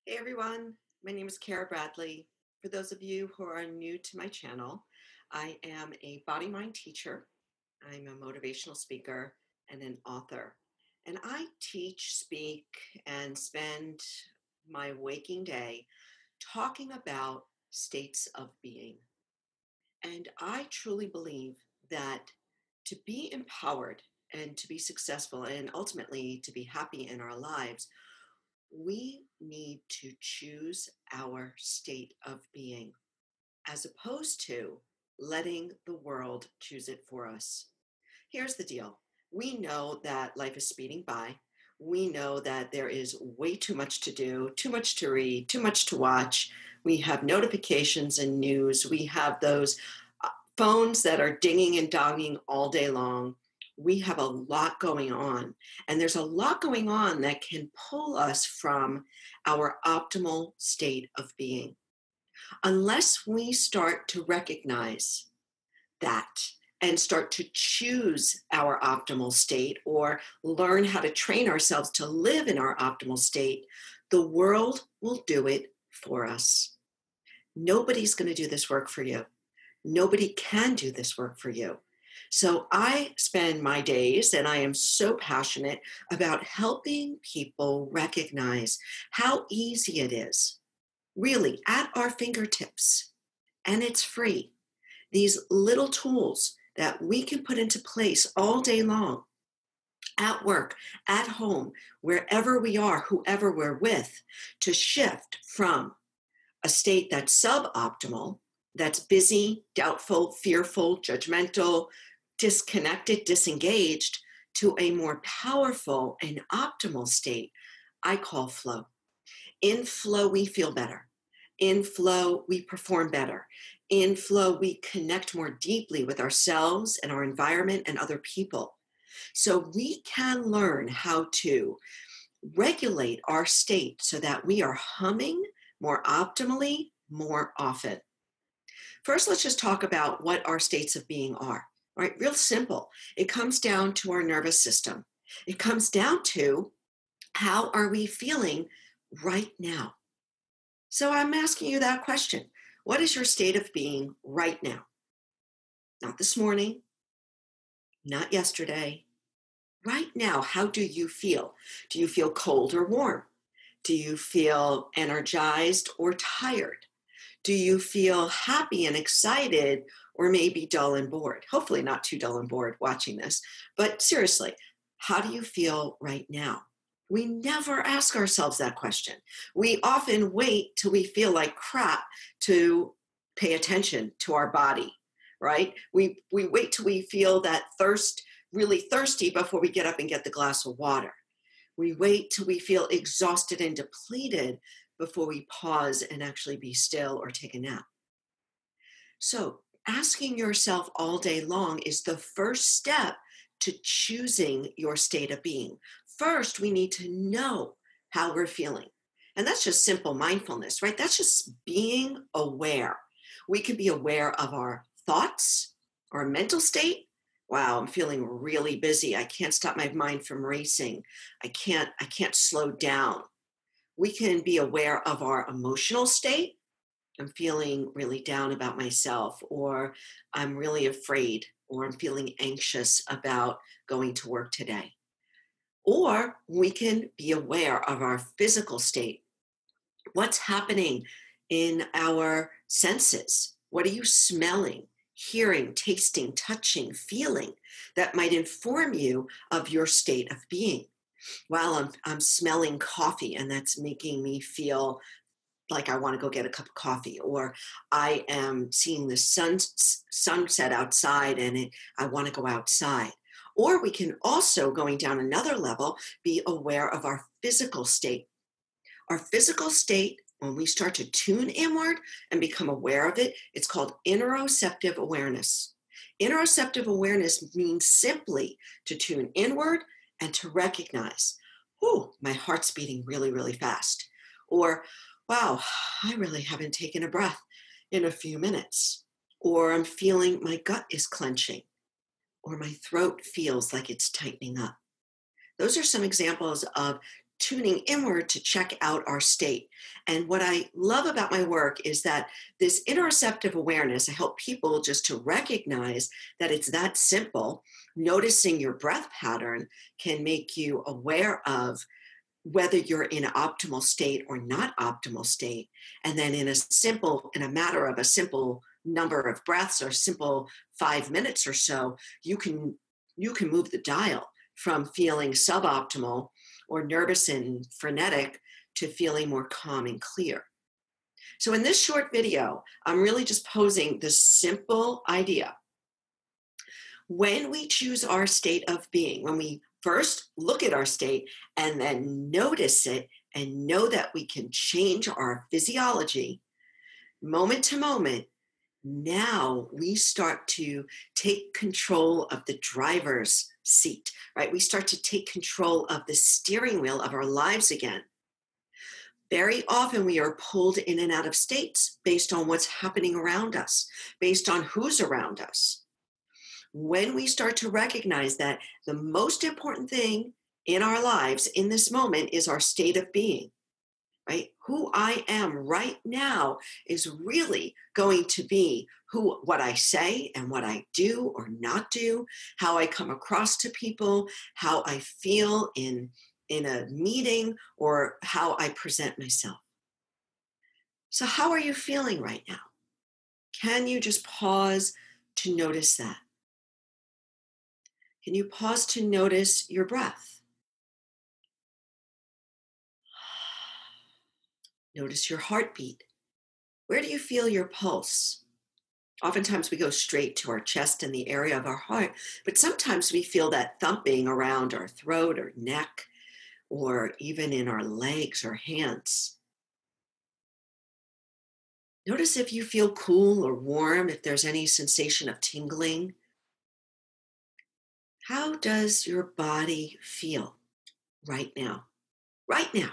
Hey everyone, my name is Cara Bradley. For those of you who are new to my channel, I am a body mind teacher. I'm a motivational speaker and an author. And I teach, speak, and spend my waking day talking about states of being. And I truly believe that to be empowered and to be successful and ultimately to be happy in our lives, we need to choose our state of being as opposed to letting the world choose it for us. Here's the deal. We know that life is speeding by. We know that there is way too much to do, too much to read, too much to watch. We have notifications and news. We have those phones that are dinging and donging all day long. We have a lot going on, and there's a lot going on that can pull us from our optimal state of being. Unless we start to recognize that and start to choose our optimal state or learn how to train ourselves to live in our optimal state, the world will do it for us. Nobody's going to do this work for you. Nobody can do this work for you. So I spend my days, and I am so passionate about helping people recognize how easy it is, really at our fingertips, and it's free. These little tools that we can put into place all day long, at work, at home, wherever we are, whoever we're with, to shift from a state that's suboptimal, that's busy, doubtful, fearful, judgmental, disconnected, disengaged, to a more powerful and optimal state I call flow. In flow, we feel better. In flow, we perform better. In flow, we connect more deeply with ourselves and our environment and other people. So we can learn how to regulate our state so that we are humming more optimally more often. First, let's just talk about what our states of being are. All right, real simple. It comes down to our nervous system. It comes down to how are we feeling right now? So I'm asking you that question. What is your state of being right now? Not this morning, not yesterday. Right now, how do you feel? Do you feel cold or warm? Do you feel energized or tired? Do you feel happy and excited or maybe dull and bored? Hopefully, not too dull and bored watching this. But seriously, how do you feel right now? We never ask ourselves that question. We often wait till we feel like crap to pay attention to our body, right? We wait till we feel that thirst, really thirsty, before we get up and get the glass of water. We wait till we feel exhausted and depleted before we pause and actually be still or take a nap. So, asking yourself all day long is the first step to choosing your state of being. First, we need to know how we're feeling. And that's just simple mindfulness, right? That's just being aware. We can be aware of our thoughts, our mental state. Wow, I'm feeling really busy. I can't stop my mind from racing. I can't slow down. We can be aware of our emotional state. I'm feeling really down about myself, or I'm really afraid, or I'm feeling anxious about going to work today. Or we can be aware of our physical state. What's happening in our senses? What are you smelling, hearing, tasting, touching, feeling that might inform you of your state of being? Well, I'm smelling coffee and that's making me feel like I want to go get a cup of coffee, or I am seeing the sunset outside and I want to go outside. Or we can also, going down another level, be aware of our physical state. Our physical state, when we start to tune inward and become aware of it, it's called interoceptive awareness. Interoceptive awareness means simply to tune inward and to recognize, oh, my heart's beating really, really fast. Or, wow, I really haven't taken a breath in a few minutes. Or I'm feeling my gut is clenching. Or my throat feels like it's tightening up. Those are some examples of tuning inward to check out our state. And what I love about my work is that this interoceptive awareness, I help people just to recognize that it's that simple. Noticing your breath pattern can make you aware of whether you're in an optimal state or not optimal state. And then in a matter of a simple number of breaths or simple 5 minutes or so, you can move the dial from feeling suboptimal or nervous and frenetic to feeling more calm and clear. So in this short video, I'm really just posing this simple idea. When we choose our state of being, when we first look at our state and then notice it and know that we can change our physiology moment to moment, now we start to take control of the driver's seat, right? We start to take control of the steering wheel of our lives again. Very often we are pulled in and out of states based on what's happening around us, based on who's around us. When we start to recognize that the most important thing in our lives in this moment is our state of being, right? Who I am right now is really going to be what I say and what I do or not do, how I come across to people, how I feel in a meeting, or how I present myself. So how are you feeling right now? Can you just pause to notice that? Can you pause to notice your breath? Notice your heartbeat. Where do you feel your pulse? Oftentimes we go straight to our chest and the area of our heart, but sometimes we feel that thumping around our throat or neck, or even in our legs or hands. Notice if you feel cool or warm, if there's any sensation of tingling. How does your body feel right now? Right now,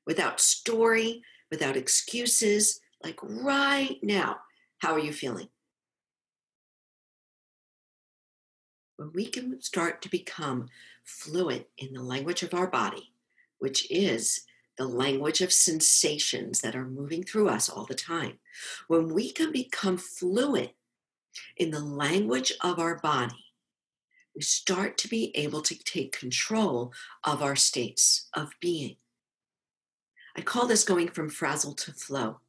without story, without excuses, like right now. How are you feeling? When we can start to become fluent in the language of our body, which is the language of sensations that are moving through us all the time, when we can become fluent in the language of our body, we start to be able to take control of our states of being. I call this going from frazzled to flow.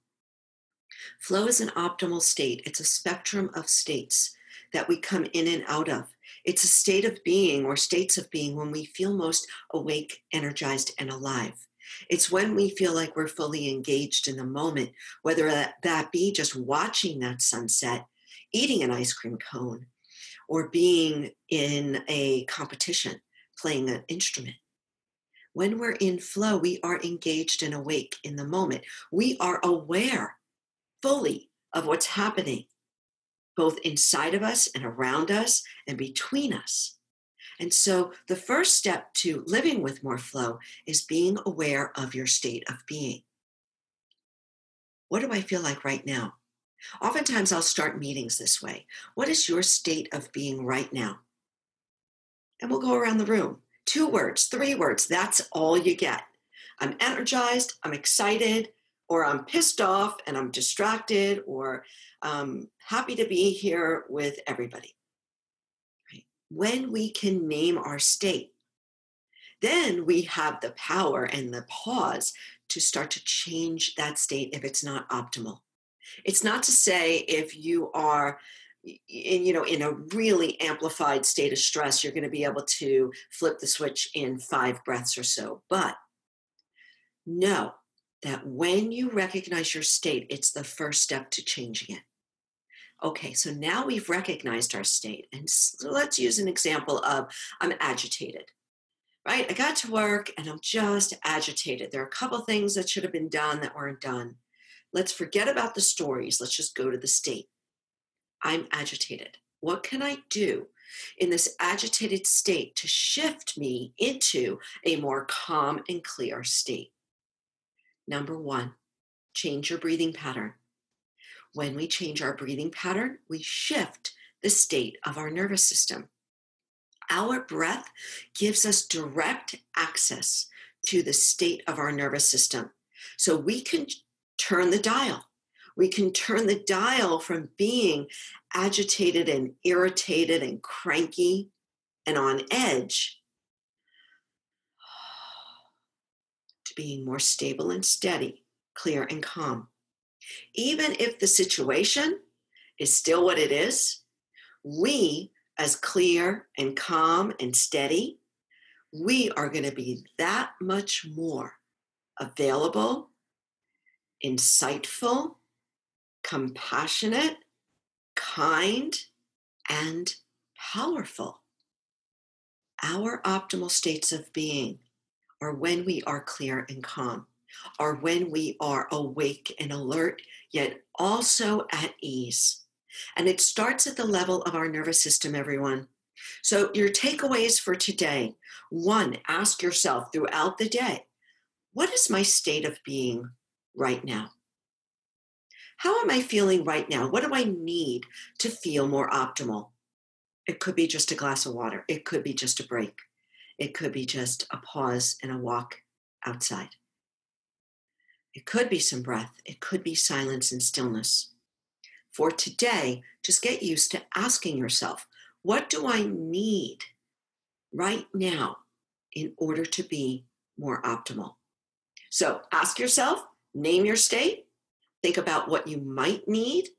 Flow is an optimal state. It's a spectrum of states that we come in and out of. It's a state of being or states of being when we feel most awake, energized, and alive. It's when we feel like we're fully engaged in the moment, whether that be just watching that sunset, eating an ice cream cone, or being in a competition, playing an instrument. When we're in flow, we are engaged and awake in the moment. We are aware fully of what's happening, both inside of us and around us and between us. And so the first step to living with more flow is being aware of your state of being. What do I feel like right now? Oftentimes I'll start meetings this way. What is your state of being right now? And we'll go around the room. 2 words, 3 words, that's all you get. I'm energized, I'm excited, or I'm pissed off and I'm distracted, or happy to be here with everybody. Right? When we can name our state, then we have the power and the pause to start to change that state if it's not optimal. It's not to say if you are in a really amplified state of stress, you're going to be able to flip the switch in 5 breaths or so. But know that when you recognize your state, it's the first step to changing it. Okay, so now we've recognized our state. And so let's use an example of I'm agitated, right? I got to work and I'm just agitated. There are a couple things that should have been done that weren't done. Let's forget about the stories. Let's just go to the state. I'm agitated. What can I do in this agitated state to shift me into a more calm and clear state? Number 1, change your breathing pattern. When we change our breathing pattern, we shift the state of our nervous system. Our breath gives us direct access to the state of our nervous system. So we can turn the dial. We can turn the dial from being agitated and irritated and cranky and on edge to being more stable and steady, clear and calm. Even if the situation is still what it is, we, as clear and calm and steady, we are going to be that much more available, insightful, compassionate, kind, and powerful. Our optimal states of being are when we are clear and calm, are when we are awake and alert, yet also at ease. And it starts at the level of our nervous system, everyone. So your takeaways for today: 1, ask yourself throughout the day, what is my state of being right now? How am I feeling right now? What do I need to feel more optimal? It could be just a glass of water. It could be just a break. It could be just a pause and a walk outside. It could be some breath. It could be silence and stillness. For today, just get used to asking yourself, what do I need right now in order to be more optimal? So ask yourself, name your state, think about what you might need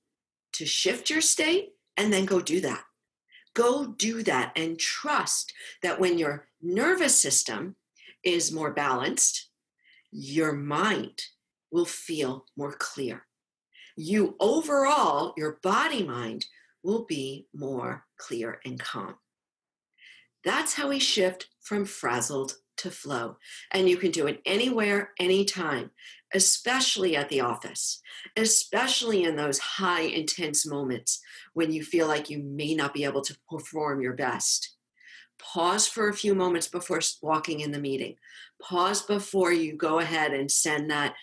to shift your state, and then go do that. Go do that and trust that when your nervous system is more balanced, your mind will feel more clear. You overall, your body mind will be more clear and calm. That's how we shift from frazzled to flow. And you can do it anywhere, anytime, especially at the office, especially in those high intense moments when you feel like you may not be able to perform your best. Pause for a few moments before walking in the meeting. Pause before you go ahead and send that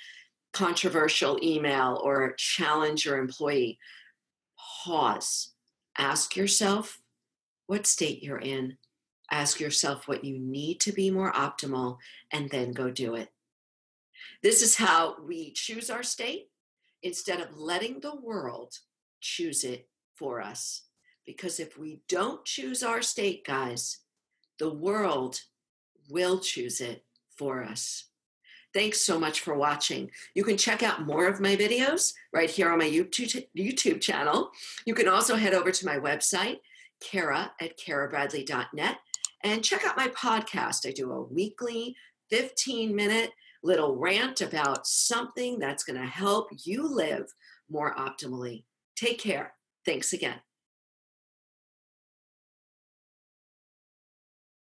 controversial email or challenge your employee. Pause. Ask yourself what state you're in. Ask yourself what you need to be more optimal, and then go do it. This is how we choose our state instead of letting the world choose it for us. Because if we don't choose our state, guys, the world will choose it for us. Thanks so much for watching. You can check out more of my videos right here on my YouTube channel. You can also head over to my website, cara@carabradley.net, and check out my podcast. I do a weekly 15-minute little rant about something that's going to help you live more optimally. Take care. Thanks again.